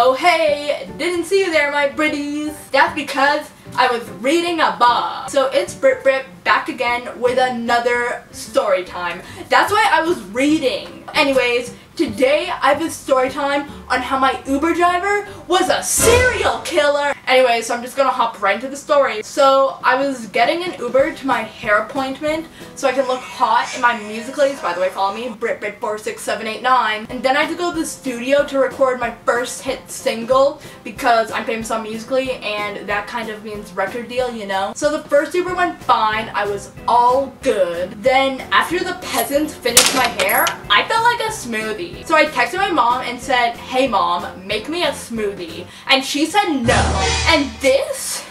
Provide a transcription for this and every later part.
Oh hey, didn't see you there my pretties. That's because I was reading a book. So it's Brit back again with another story time. That's why I was reading. Anyways, today I have a story time on how my Uber driver was a serial killer. Anyway, so I'm just gonna hop right into the story. So I was getting an Uber to my hair appointment so I can look hot in my Musical.lys. By the way, follow me, Brit46789. And then I had to go to the studio to record my first hit single because I'm famous on Musical.ly and that kind of means record deal, you know? So the first Uber went fine. I was all good. Then after the peasants finished my hair, I felt like a smoothie. So I texted my mom and said, hey mom, make me a smoothie. And she said no. And this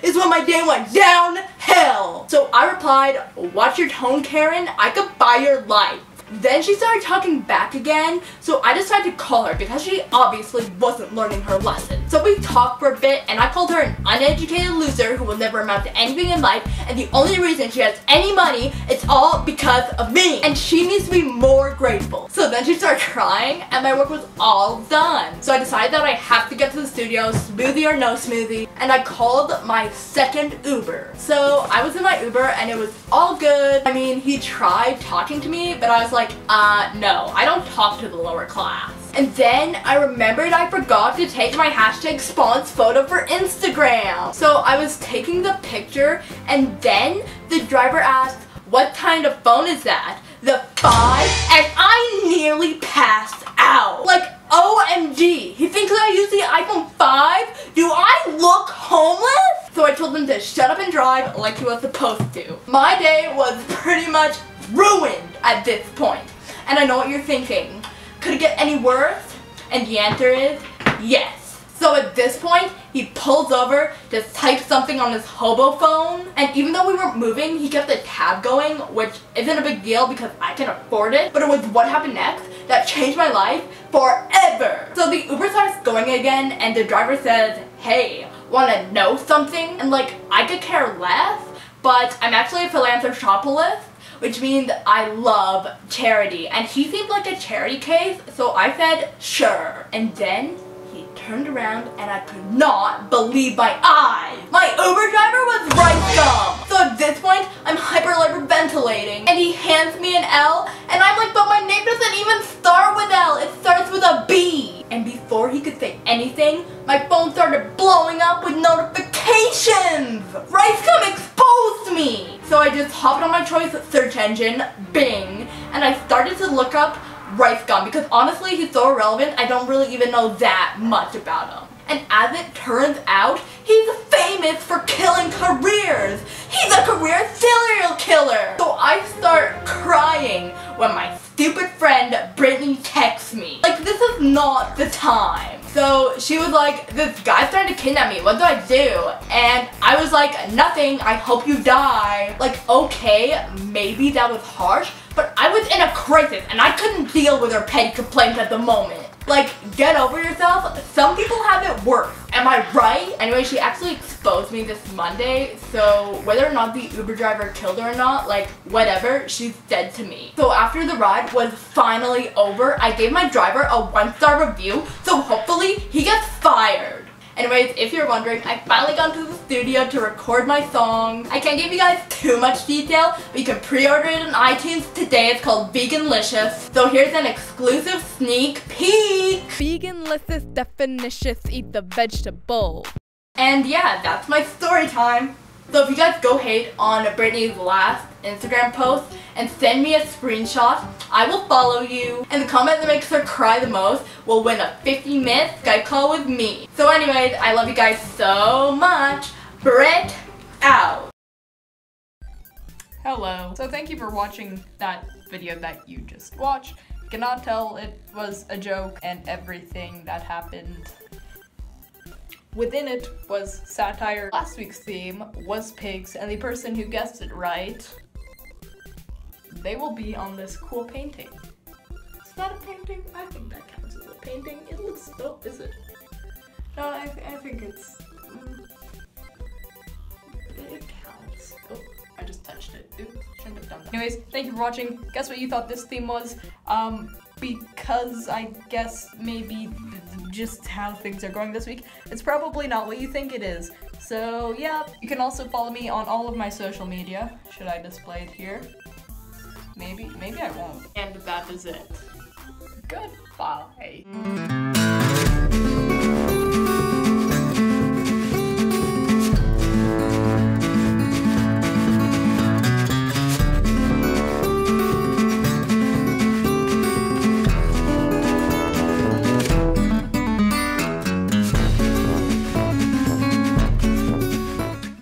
is when my day went downhill. So I replied, watch your tone, Karen. I could buy your life. Then she started talking back again, so I decided to call her because she obviously wasn't learning her lesson. So we talked for a bit and I called her an uneducated loser who will never amount to anything in life, and the only reason she has any money is all because of me. And she needs to be more grateful. So then she started crying and my work was all done. So I decided that I have to get to the studio, smoothie or no smoothie, and I called my second Uber. So I was in my Uber and it was all good. I mean, he tried talking to me, but I was like, no, I don't talk to the lower class. And then I remembered I forgot to take my hashtag spawns photo for Instagram. So I was taking the picture and then the driver asked, what kind of phone is that? The 5? And I nearly passed out. Like, OMG, he thinks I use the iPhone 5? Do I look homeless? So I told him to shut up and drive like he was supposed to. My day was pretty much ruined at this point. And I know what you're thinking. Could it get any worse? And the answer is yes. So at this point, he pulls over, just types something on his hobo phone, and even though we weren't moving, he kept the tab going, which isn't a big deal because I can afford it, but it was what happened next that changed my life forever. So the Uber starts going again, and the driver says, hey, wanna know something? And like, I could care less, but I'm actually a philanthropist, which means I love charity. And he seemed like a charity case, so I said, sure. And then he turned around and I could not believe my eyes. My Uber driver was rice gum. So at this point, I'm hyperventilating. And he hands me an L, and I'm like, but my name doesn't even start with L, it starts with a B. And before he could say anything, my phone started blowing up with notifications. Rice gum exposed me. So I just hopped on my choice search engine, Bing, and I started to look up rice gum because honestly he's so irrelevant I don't really even know that much about him. And as it turns out, he's famous for killing careers. He's a career serial killer. So I start crying when my stupid friend Brittany texts me. Like, this is not the time. So she was like, this guy's trying to kidnap me, what do I do? And I was like, nothing, I hope you die. Like, okay, maybe that was harsh, but I was in a crisis and I couldn't deal with her petty complaints at the moment. Like, get over yourself. Some people have it worse. Am I right? Anyway, she actually exposed me this Monday, so whether or not the Uber driver killed her or not, like, whatever, she's dead to me. So after the ride was finally over, I gave my driver a 1-star review, so hopefully he gets fired. Anyways, if you're wondering, I finally got to the studio to record my song. I can't give you guys too much detail, but you can pre-order it on iTunes today. It's called Veganlicious. So here's an exclusive sneak peek. Veganlicious definitions eat the vegetable. And yeah, that's my story time. So if you guys go hate on Brittany's last Instagram post and send me a screenshot, I will follow you. And the comment that makes her cry the most will win a 50-minute Skype call with me. So anyways, I love you guys so much. Brit out. Hello. So thank you for watching that video that you just watched. I cannot tell it was a joke, and everything that happened within it was satire. Last week's theme was pigs, and the person who guessed it right, they will be on this cool painting. Is that a painting? I think that counts as a painting. It looks, oh, is it? No, I think it's, it counts. Oh, I just touched it. Oops, shouldn't have done that. Anyways, thank you for watching. Guess what you thought this theme was? because I guess maybe just how things are going this week, it's probably not what you think it is. So yeah, you can also follow me on all of my social media. Should I display it here? Maybe I won't. And that is it. Goodbye.